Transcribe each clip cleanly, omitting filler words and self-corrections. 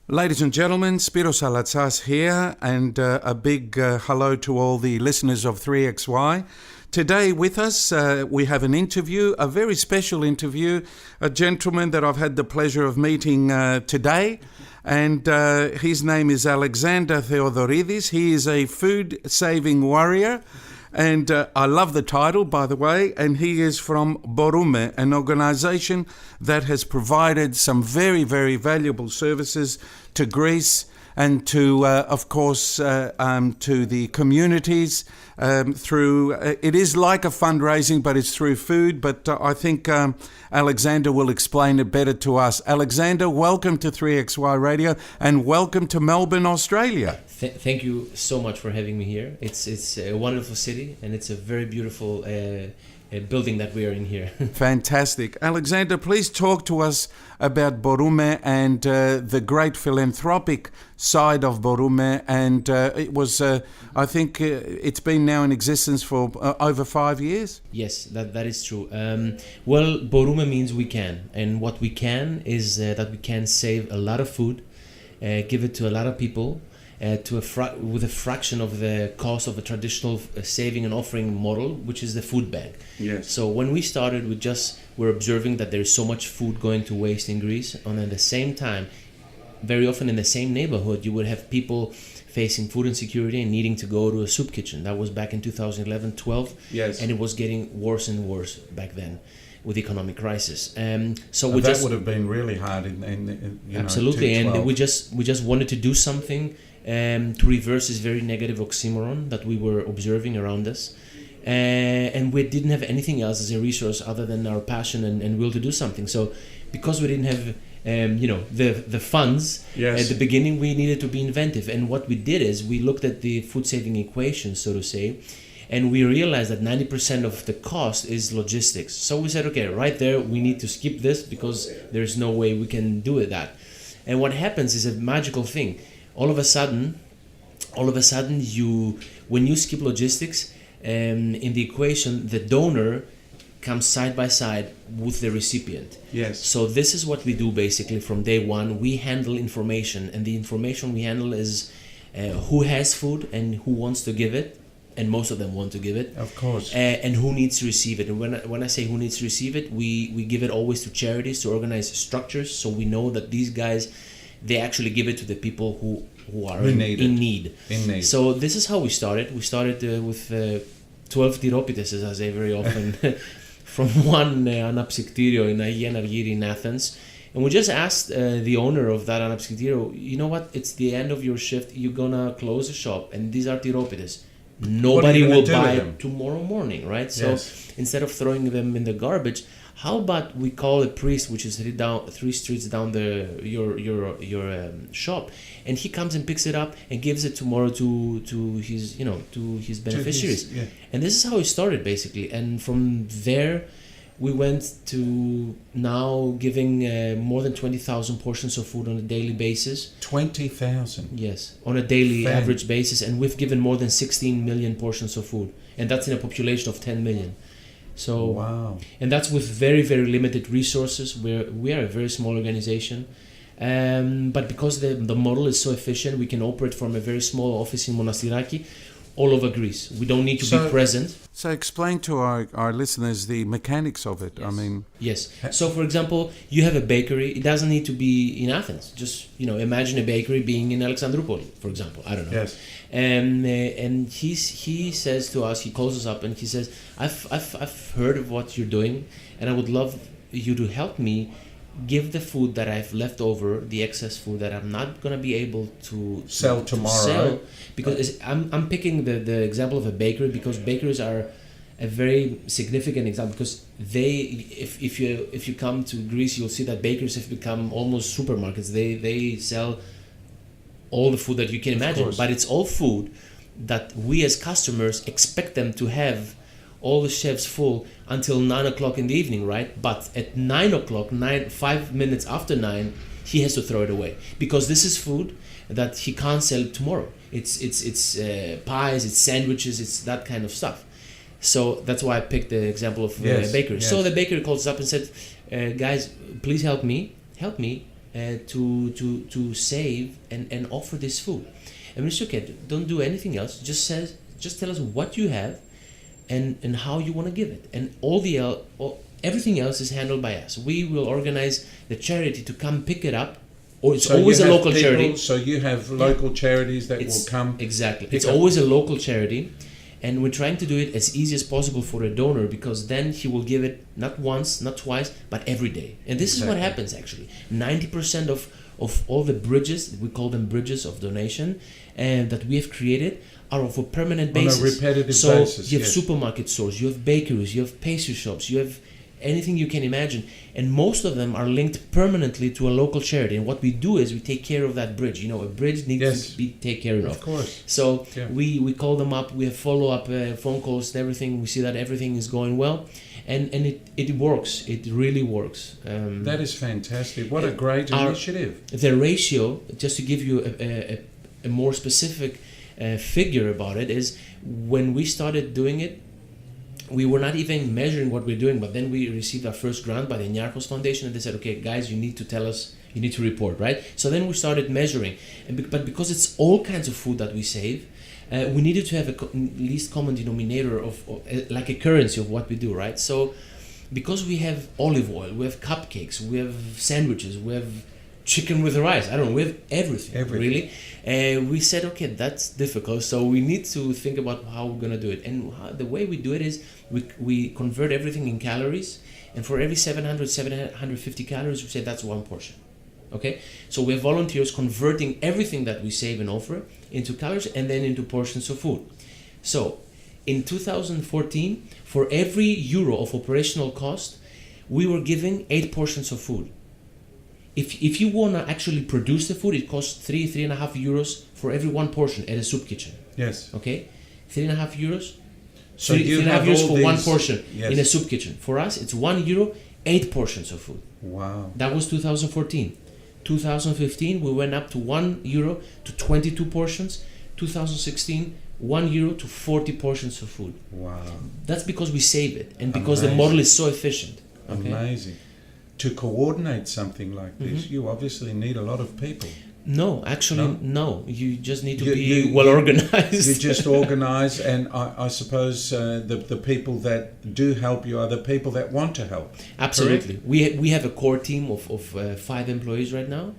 Ladies and gentlemen, Spiros Alatsas here, and a big hello to all the listeners of 3XY. Today with us, we have an interview, a very special interview, a gentleman that I've had the pleasure of meeting today, and his name is Alexandros Theodoridis. He is a food-saving warrior, and I love the title, by the way, and he is from Mboroume, an organization that has provided some very, very valuable services to Greece and to, of course, to the communities through, it is like a fundraising, but it's through food. But I think Alexander will explain it better to us. Alexander, welcome to 3XY Radio and welcome to Melbourne, Australia. Thank you so much for having me here. It's a wonderful city and it's a very beautiful building that we are in here. Fantastic. Alexander, please talk to us about Mboroume and the great philanthropic side of Mboroume. And it was, I think it's been now in existence for over 5 years? Yes, that is true. Well, Mboroume means we can. And what we can is that we can save a lot of food, give it to a lot of people, with a fraction of the cost of a traditional saving and offering model, which is the food bank. Yes. So when we started, we're observing that there's so much food going to waste in Greece, and at the same time, very often in the same neighborhood, you would have people facing food insecurity and needing to go to a soup kitchen. That was back in 2011-12, yes, and it was getting worse and worse back then with the economic crisis. So that would have been really hard in absolutely, and we just wanted to do something to reverse this very negative oxymoron that we were observing around us. And we didn't have anything else as a resource other than our passion and will to do something. So because we didn't have the funds, yes, at the beginning we needed to be inventive. And what we did is we looked at the food saving equation, so to say, and we realized that 90% of the cost is logistics. So we said, okay, right there, we need to skip this because there's no way we can do it that. And what happens is a magical thing. All of a sudden, when you skip logistics, in the equation, the donor comes side by side with the recipient. Yes. So this is what we do basically from day one. We handle information, and the information we handle is who has food and who wants to give it, and most of them want to give it. Of course. And who needs to receive it. And when I say who needs to receive it, we give it always to charities, to organized structures, so we know that these guys, they actually give it to the people who are in need. So this is how we started. We started with 12 tiropites, as I say very often, from one anapsictirio in Agia Nargiri in Athens. And we just asked the owner of that anapsictirio, you know what, it's the end of your shift, you're gonna close the shop, and these are tiropites. Nobody will buy tomorrow morning, right? Yes. So instead of throwing them in the garbage, how about we call a priest, which is three streets down your shop, and he comes and picks it up and gives it tomorrow to his beneficiaries. And this is how it started basically. And from there, we went to now giving more than 20,000 portions of food on a daily basis. 20,000? Yes, on a daily average basis, and we've given more than 16 million portions of food, and that's in a population of 10 million. So, wow. And that's with very, very limited resources. We are a very small organization, but because the model is so efficient, we can operate from a very small office in Monastiraki all over Greece. We don't need to be present. So explain to our listeners the mechanics of it. Yes. I mean... Yes. So for example, you have a bakery. It doesn't need to be in Athens. Just, imagine a bakery being in Alexandroupoli, for example. I don't know. Yes. And he says to us, he calls us up and he says, I've heard of what you're doing, and I would love you to help me give the food that I've left over, the excess food that I'm not going to be able to sell tomorrow. Because I'm picking the example of a bakery because bakeries are a very significant example, because if you come to Greece, you'll see that bakeries have become almost supermarkets. They sell all the food that you can imagine, but it's all food that we as customers expect them to have all the shelves full until 9 o'clock in the evening, right? But at 9 o'clock, 5 minutes after 9, he has to throw it away because this is food that he can't sell tomorrow. It's pies, it's sandwiches, it's that kind of stuff. So that's why I picked the example of bakery. Yes. So the bakery calls us up and said, guys, please help me to save and offer this food. And we said, okay, don't do anything else. Just tell us what you have and how you want to give it. And everything else is handled by us. We will organize the charity to come pick it up. Or it's always a local charity. So you have local charities that will come. Exactly. It's always a local charity. And we're trying to do it as easy as possible for a donor, because then he will give it not once, not twice, but every day. And this is what happens actually. 90% of all the bridges, we call them bridges of donation, that we have created are of a permanent basis. On a repetitive basis. So you have supermarket stores, you have bakeries, you have pastry shops, you have anything you can imagine, and most of them are linked permanently to a local charity. And what we do is we take care of that bridge. A bridge needs to be taken care of. Of course. So we call them up, we have follow-up phone calls and everything. We see that everything is going well, and it works. It really works. That is fantastic. What a great initiative. The ratio, just to give you a more specific figure about it, is when we started doing it, we were not even measuring what we're doing, but then we received our first grant by the Nyarkos Foundation, and they said, okay, guys, you need to tell us, you need to report, right? So then we started measuring, but because it's all kinds of food that we save, we needed to have a least common denominator of like a currency of what we do, right? So because we have olive oil, we have cupcakes, we have sandwiches, we have chicken with rice, I don't know, we have everything. Really. We said, okay, that's difficult, so we need to think about how we're going to do it. And the way we do it is we convert everything in calories, and for every 750 calories, we say that's one portion. Okay, so we have volunteers converting everything that we save and offer into calories and then into portions of food. So in 2014, for every euro of operational cost, we were giving 8 portions of food. If you want to actually produce the food, it costs 3.5 euros for every one portion at a soup kitchen. Yes. Okay, 3.5 euros. So you 3.5 have euros all for these, one portion yes, in a soup kitchen. For us, it's €1, 8 portions of food. Wow. That was 2014. 2015, we went up to €1 to 22 portions. 2016, €1 to 40 portions of food. Wow. That's because we save it, and because Amazing. the model is so efficient. Okay? Amazing. To coordinate something like this, you obviously need a lot of people. No, actually, no. You just need to be well organized. You just organize, and I suppose the people that do help you are the people that want to help. Absolutely. We have a core team of 5 employees right now,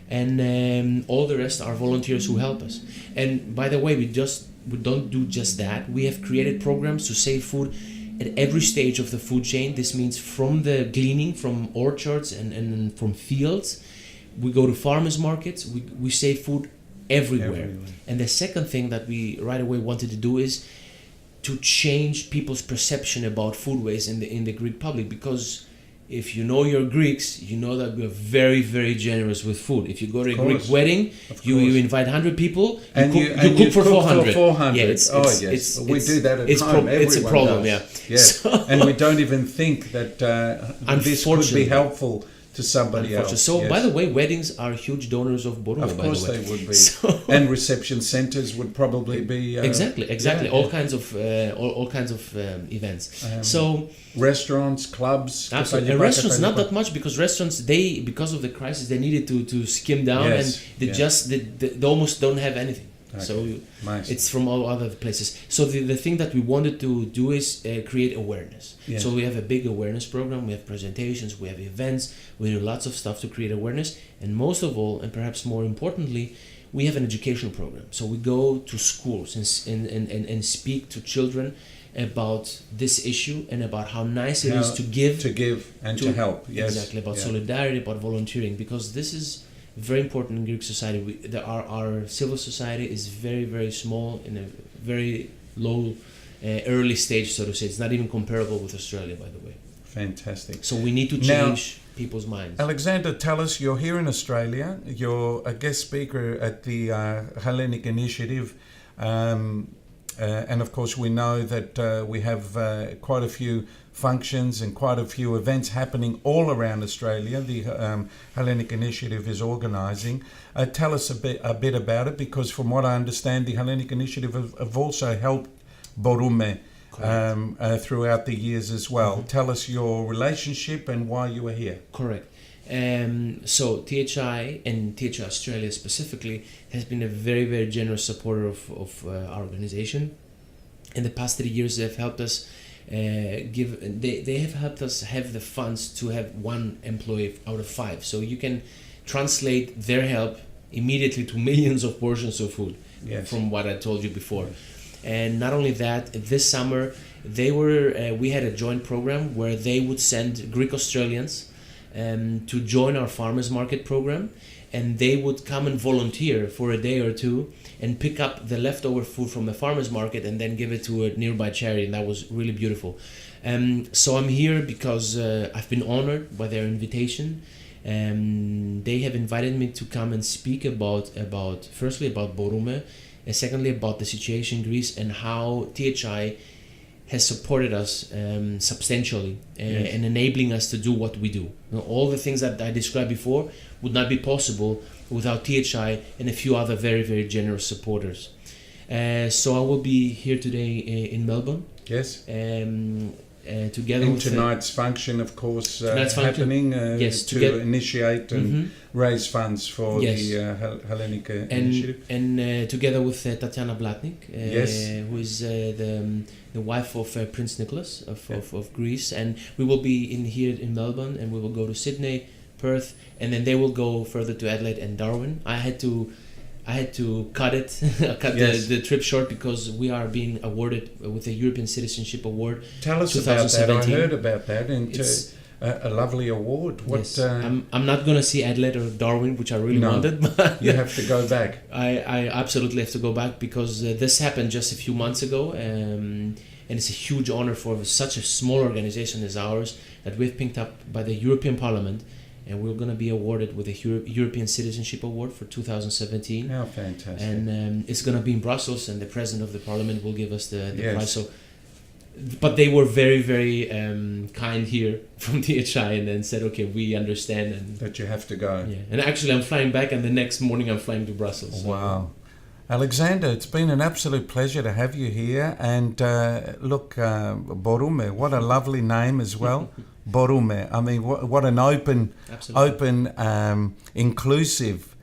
and all the rest are volunteers who help us. And by the way, we don't do just that. We have created programs to save food at every stage of the food chain. This means from the gleaning, from orchards and from fields. We go to farmers markets. We save food everywhere. And the second thing that we right away wanted to do is to change people's perception about food waste in the Greek public, because if you know your Greeks, you know that we're very, very generous with food. If you go to a Greek wedding, you invite 100 people, you cook for 400. Yeah, we do that at home. It's a problem, does. Yeah. So, and we don't even think that this could be helpful to somebody else. So, by the way, weddings are huge donors of Mboroume. Of course, they would be. And reception centres would probably be exactly. All kinds of events. So restaurants, clubs. Absolutely, and restaurants not that much, because restaurants because of the crisis they needed to skim down, and they almost don't have anything. Okay. So it's from all other places. So the thing that we wanted to do is create awareness. Yeah. So we have a big awareness program, we have presentations, we have events, we do lots of stuff to create awareness, and most of all, and perhaps more importantly, we have an educational program. So we go to schools and speak to children about this issue and about how nice it is to give and to help. Yes. Exactly, about solidarity, about volunteering, because this is very important in Greek society. Our civil society is very, very small, in a very low, early stage, so to say. It's not even comparable with Australia, by the way. Fantastic. So we need to change people's minds. Alexander, tell us, you're here in Australia. You're a guest speaker at the Hellenic Initiative. And of course, we know that we have quite a few functions and quite a few events happening all around Australia. The Hellenic Initiative is organising. Tell us a bit about it, because from what I understand, the Hellenic Initiative have also helped Mboroume throughout the years as well. Mm-hmm. Tell us your relationship and why you are here. Correct. So THI and THI Australia specifically has been a very, very generous supporter of our organization. In the past 3 years, they've helped us they have helped us have the funds to have 1 employee out of 5. So you can translate their help immediately to millions of portions of food. Yes. From what I told you before. And not only that, this summer we had a joint program where they would send Greek Australians to join our farmers market program, and they would come and volunteer for a day or two and pick up the leftover food from the farmers market and then give it to a nearby charity, and that was really beautiful. So I'm here because I've been honored by their invitation. They have invited me to come and speak about firstly about Mboroume, and secondly about the situation in Greece and how THI has supported us substantially and enabling us to do what we do. You know, all the things that I described before would not be possible without THI and a few other very, very generous supporters. So I will be here today in Melbourne. Yes. Together with tonight's function, of course, happening to initiate and raise funds for the Hellenic Initiative. And together with Tatiana Blatnik, who is the wife of Prince Nicholas of Greece. And we will be here in Melbourne, and we will go to Sydney, Perth, and then they will go further to Adelaide and Darwin. I had to cut the trip short because we are being awarded with a European Citizenship Award. Tell us about that. I heard about that, and it's a lovely award. Yes. I'm not going to see Adelaide or Darwin, which I really wanted. But you have to go back. I absolutely have to go back because this happened just a few months ago, and it's a huge honor for such a small organization as ours that we've picked up by the European Parliament. And we're going to be awarded with a European Citizenship Award for 2017. How fantastic. And it's going to be in Brussels, and the President of the Parliament will give us the prize. So, but they were very, very kind here from THI and then said, okay, we understand. And that you have to go. Yeah. And actually, I'm flying back, and the next morning I'm flying to Brussels. So. Wow. Alexander, it's been an absolute pleasure to have you here. And look, Mboroume, what a lovely name as well. Mboroume. I mean, what an open, inclusive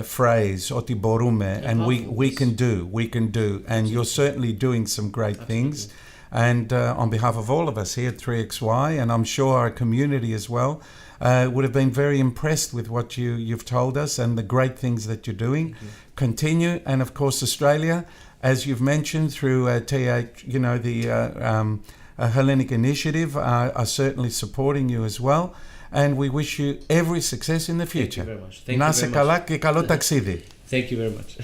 phrase, Oti Mboroume, and we can do, and you're certainly doing some great things. And on behalf of all of us here at 3XY, and I'm sure our community as well, would have been very impressed with what you've told us and the great things that you're doing. Continue, and of course Australia, as you've mentioned through the Hellenic Initiative, are certainly supporting you as well, and we wish you every success in the future. Thank you very much. Να σε καλά και καλό ταξίδι. Thank you very much.